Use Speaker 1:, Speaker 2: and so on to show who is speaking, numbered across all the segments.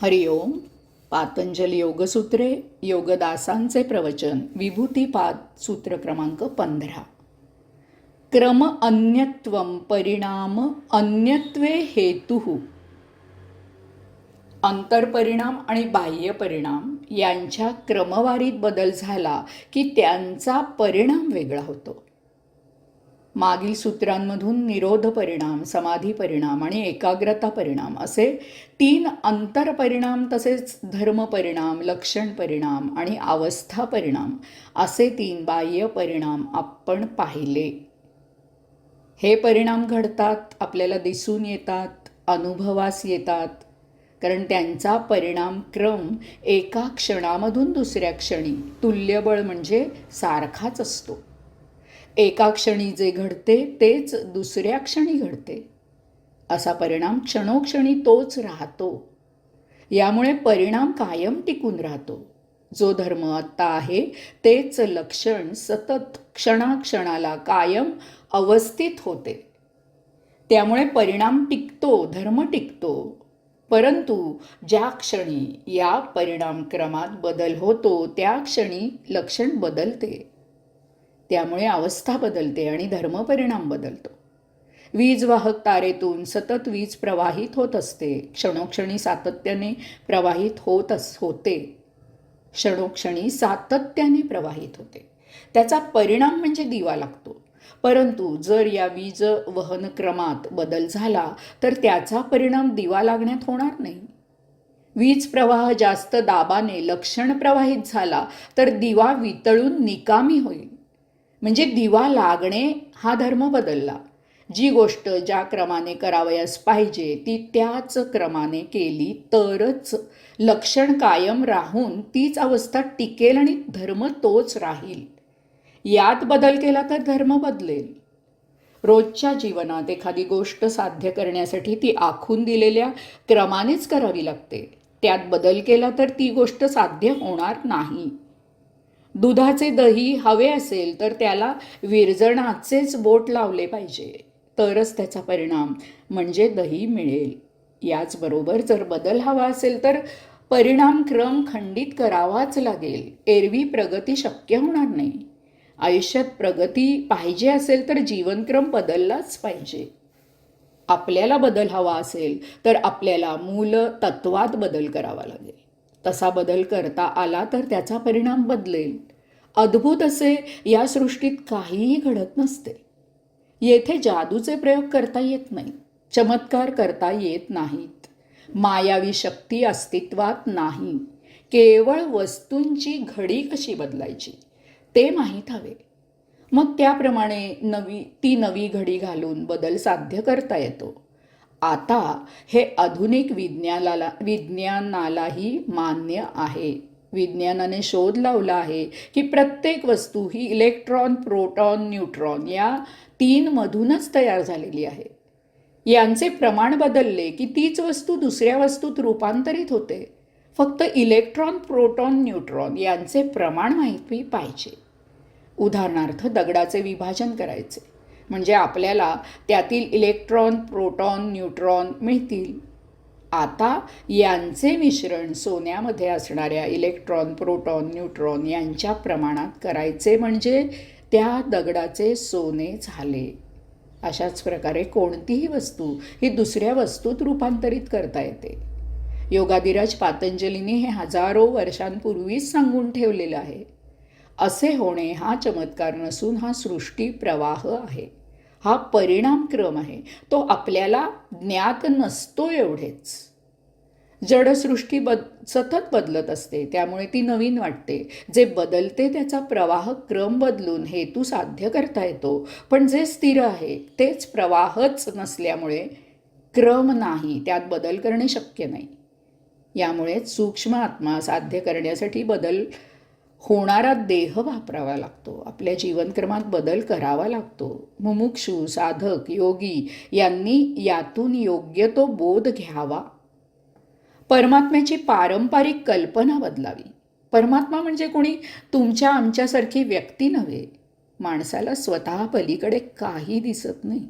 Speaker 1: हरिओम. पातंजल योगसूत्रे, योगदासांचे प्रवचन, विभूतिपाद सूत्र क्रमांक 15. क्रम अन्यत्वम परिणाम अन्यत्वे हेतुः. अंतरपरिणाम आणि बाह्य परिणाम यांच्या क्रमवारीत बदल झाला की त्यांचा परिणाम वेगळा होतो. मागील सूत्रांमधून निरोध परिणाम, समाधी परिणाम आणि एकाग्रता परिणाम असे 3 अंतरपरिणाम, तसेच धर्म परिणाम, लक्षण परिणाम आणि अवस्था परिणाम असे 3 बाह्य परिणाम आपण पाहिले. हे परिणाम घडतात, आपल्याला दिसून येतात, अनुभवास येतात, कारण त्यांचा परिणाम क्रम एका क्षणामधून दुसऱ्या क्षणी तुल्यबळ म्हणजे सारखाच असतो. एका क्षणी जे घडते तेच दुसऱ्या क्षणी घडते. असा परिणाम क्षणोक्षणी तोच राहतो. यामुळे परिणाम कायम टिकून राहतो. जो धर्म आत्ता आहे तेच लक्षण सतत क्षणाक्षणाला कायम अवस्थित होते. त्यामुळे परिणाम टिकतो, धर्म टिकतो. परंतु ज्या क्षणी या परिणामक्रमात बदल होतो त्या क्षणी लक्षण बदलते. त्यामुळे अवस्था बदलते आणि धर्मपरिणाम बदलतो. वीज वाहक तारेतून सतत वीज प्रवाहित होत असते, क्षणोक्षणी सातत्याने प्रवाहित होते. क्षणोक्षणी सातत्याने प्रवाहित होते. त्याचा परिणाम म्हणजे दिवा लागतो. परंतु जर या वीज वहन क्रमात बदल झाला तर त्याचा परिणाम दिवा लागण्यात होणार नाही. वीज प्रवाह जास्त दाबाने लक्षण प्रवाहित झाला तर दिवा वितळून निकामी होईल. म्हणजे दिवा लागणे हा धर्म बदलला. जी गोष्ट ज्या क्रमाने करावयास पाहिजे ती त्याच क्रमाने केली तरच लक्षण कायम राहून तीच अवस्था टिकेल आणि धर्म तोच राहील. यात बदल केला तर धर्म बदलेल. रोजच्या जीवनात एखादी गोष्ट साध्य करण्यासाठी ती आखून दिलेल्या क्रमानेच करावी लागते. त्यात बदल केला तर ती गोष्ट साध्य होणार नाही. दुधाचे दही हवे असेल तर त्याला विरजणाचेच बोट लावले पाहिजे, तरच त्याचा परिणाम म्हणजे दही मिळेल. याचबरोबर जर बदल हवा असेल तर परिणाम क्रम खंडित करावाच लागेल. एरवी प्रगती शक्य होणार नाही. आयुष्यात प्रगती पाहिजे असेल तर जीवनक्रम बदललाच पाहिजे. आपल्याला बदल हवा असेल तर आपल्याला मूल तत्वात बदल करावा लागेल. तसा बदल करता आला तर त्याचा परिणाम बदलेल. अद्भुत असे या सृष्टीत काहीही घडत नसते. येथे जादूचे प्रयोग करता येत नाही, चमत्कार करता येत नाहीत, मायावी शक्ती अस्तित्वात नाही. केवळ वस्तूंची घडी कशी बदलायची ते माहीत हवे. मग त्याप्रमाणे ती नवी घडी घालून बदल साध्य करता येतो. आता हे आधुनिक विज्ञानालाही मान्य आहे. विज्ञानाने शोध लावला आहे की प्रत्येक वस्तू ही इलेक्ट्रॉन, प्रोटॉन, न्यूट्रॉन या 3 मधूनच तयार झालेली आहे. यांचे प्रमाण बदलले की तीच वस्तू दुसऱ्या वस्तूत रूपांतरित होते. फक्त इलेक्ट्रॉन, प्रोटॉन, न्यूट्रॉन यांचे प्रमाण माहिती पाहिजे. उदाहरणार्थ दगडाचे विभाजन करायचे म्हणजे आपल्याला त्यातील इलेक्ट्रॉन, प्रोटॉन, न्यूट्रॉन मिळतील. आता यांचे मिश्रण सोन्यामध्ये असणाऱ्या इलेक्ट्रॉन, प्रोटॉन, न्यूट्रॉन यांच्या प्रमाणात करायचे म्हणजे त्या दगडाचे सोने झाले. अशाच प्रकारे कोणतीही वस्तू ही दुसऱ्या वस्तूत रूपांतरित करता येते. योगाधिराज पातंजलींनी हे हजारो वर्षांपूर्वीच सांगून ठेवलेलं आहे. असे होणे हा चमत्कार नसून हा सृष्टी प्रवाह आहे. हा परिणामक्रम आहे. तो आपल्याला ज्ञात नसतो एवढेच. जडसृष्टी सतत बदलत असते, त्यामुळे ती नवीन वाटते. जे बदलते त्याचा प्रवाह क्रम बदलून हेतू साध्य करता येतो. पण जे स्थिर आहे तेच प्रवाहच नसल्यामुळे क्रम नाही, त्यात बदल करणे शक्य नाही. यामुळे सूक्ष्म आत्मा साध्य करण्यासाठी बदल होणारा देह वापरावा लागतो. आपल्या जीवनक्रमात बदल करावा लागतो. मुमुक्षू, साधक, योगी यांनी यातून योग्य तो बोध घ्यावा. परमात्म्याची पारंपरिक कल्पना बदलावी. परमात्मा म्हणजे कोणी तुमच्या आमच्यासारखी व्यक्ती नव्हे. माणसाला स्वतः पलीकडे काही दिसत नाही.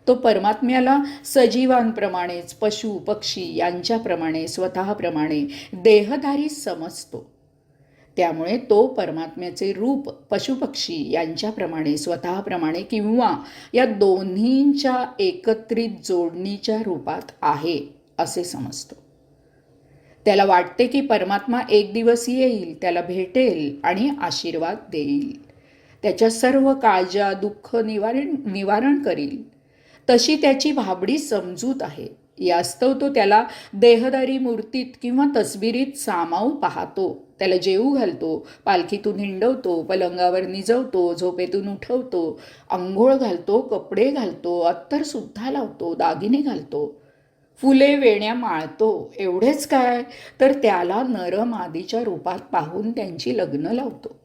Speaker 1: तो परमात्म्याला सजीवांप्रमाणेच पशु पक्षी यांच्याप्रमाणे स्वतःप्रमाणे देहधारी समजतो. त्यामुळे तो परमात्म्याचे रूप पशुपक्षी यांच्याप्रमाणे स्वतःप्रमाणे किंवा या दोन्हींच्या एकत्रित जोडणीच्या रूपात आहे असे समजतो. त्याला वाटते की परमात्मा एक दिवस येईल, त्याला भेटेल आणि आशीर्वाद देईल, त्याच्या सर्व काळजा दुःख निवारण करील. तशी त्याची भाबडी समजूत आहे. यास्तव तो त्याला देहदारी मूर्तीत किंवा तसबिरीत सामावू पाहतो. त्याला जेवू घालतो, पालखीतून हिंडवतो, पलंगावर निजवतो, झोपेतून उठवतो, अंघोळ घालतो, कपडे घालतो, अत्तरसुद्धा लावतो, दागिने घालतो, फुले वेण्या माळतो. एवढेच काय, तर त्याला नरमादीच्या रूपात पाहून त्यांची लग्न लावतो.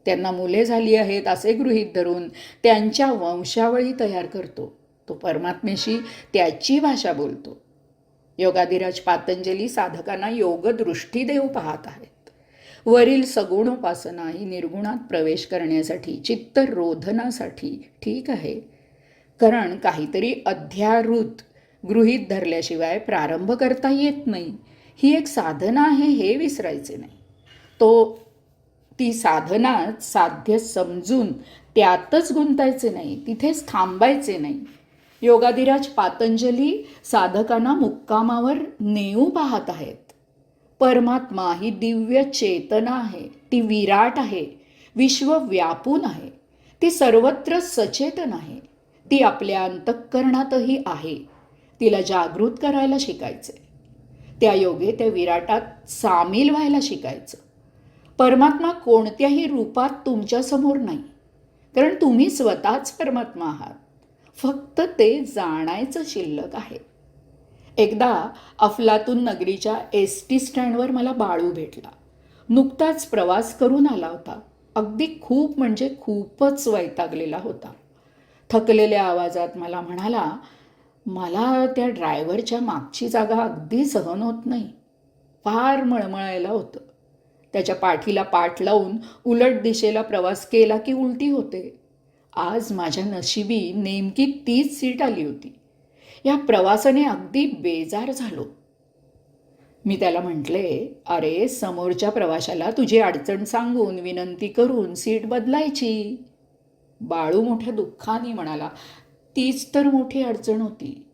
Speaker 1: त्यांना मुले झाली आहेत असे गृहीत धरून त्यांच्या वंशावळी तयार करतो. तो परमात्म्याशी त्याची भाषा बोलतो. योगाधिराज पातंजली साधकांना योगदृष्टी देऊ पाहत आहेत. वरील सगुणोपासना ही निर्गुणात प्रवेश करण्यासाठी, चित्तरोधनासाठी ठीक आहे, कारण काहीतरी अध्यारूत गृहीत धरल्याशिवाय प्रारंभ करता येत नाही. ही एक साधना आहे हे विसरायचे नाही. ती साधनाच साध्य समजून त्यातच गुंतायचे नाही, तिथेच थांबायचे नाही. योगाधिराज पातंजली साधकांना मुक्कामावर नेऊ पाहत आहेत. परमात्मा ही दिव्य चेतना आहे, ती विराट आहे, विश्व व्यापून आहे, ती सर्वत्र सचेतन आहे, ती आपल्या अंतःकरणातही आहे. तिला जागृत करायला शिकायचे. त्या योगे त्या विराटात सामील व्हायला शिकायचं. परमात्मा कोणत्याही रूपात तुमच्यासमोर नाही, कारण तुम्ही स्वतःच परमात्मा आहात. फक्त ते जाणायचं शिल्लक आहे. एकदा अफलातून नगरीच्या एस.टी. स्टँडवर मला बाळू भेटला. नुकताच प्रवास करून आला होता. अगदी खूप म्हणजे खूपच वैतागलेला होता. थकलेल्या आवाजात मला म्हणाला, मला त्या ड्रायव्हरच्या मागची जागा अगदी सहन होत नाही. फार मळमळायला होतं. त्याच्या पाठीला पाठ लावून उलट दिशेला प्रवास केला की उलटी होते. आज माझ्या नशिबी नेमकी तीच सीट आली होती. या प्रवासाने अगदी बेजार झालो. मी त्याला म्हटले, अरे समोरच्या प्रवाशाला तुझी अडचण सांगून विनंती करून सीट बदलायची. बाळू मोठ्या दुःखाने म्हणाला, तीच तर मोठी अडचण होती.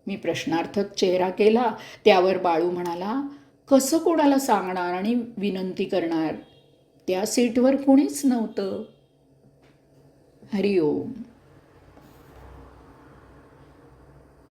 Speaker 1: मी प्रश्नार्थक चेहरा केला. त्यावर बाळू म्हणाला, कसं कोणाला सांगणार आणि विनंती करणार? त्या सीटवर कोणीच नव्हतं. हरिओम.